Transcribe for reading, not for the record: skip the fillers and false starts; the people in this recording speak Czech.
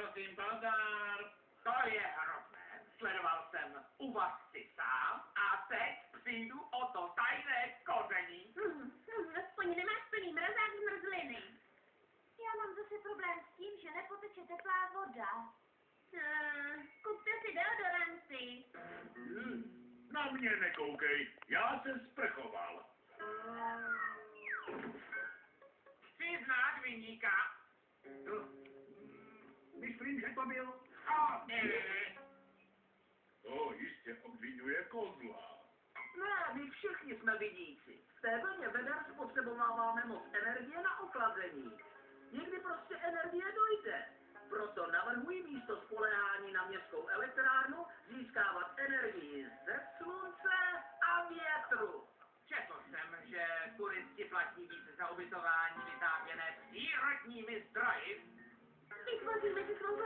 prosím, pozor. To je hrozné. Sledoval jsem Uvaž si sám a teď přijdu o to tajné koření. Aspoň nemáš plný mrazák zmrzliny. Já mám zase problém s tím, že nepoteče teplá voda. Kupte si deodoranty. Na mě nekoukej, já jsem sprchoval. Chci znát viníka. Myslím, že to byl... To jistě obvinuje kozla. Ne, my všichni jsme viníci. V té vlně veder spotřebováváme moc energie na ochlazení. Někdy prostě energie dojde. Proto navrhuji místo spoléhání na městskou elektrárnu získávat energii ze slunce a větru. Četl jsem, že turisti platí více za ubytování vytápěné přírodními zdroji. Vytvoříme si svou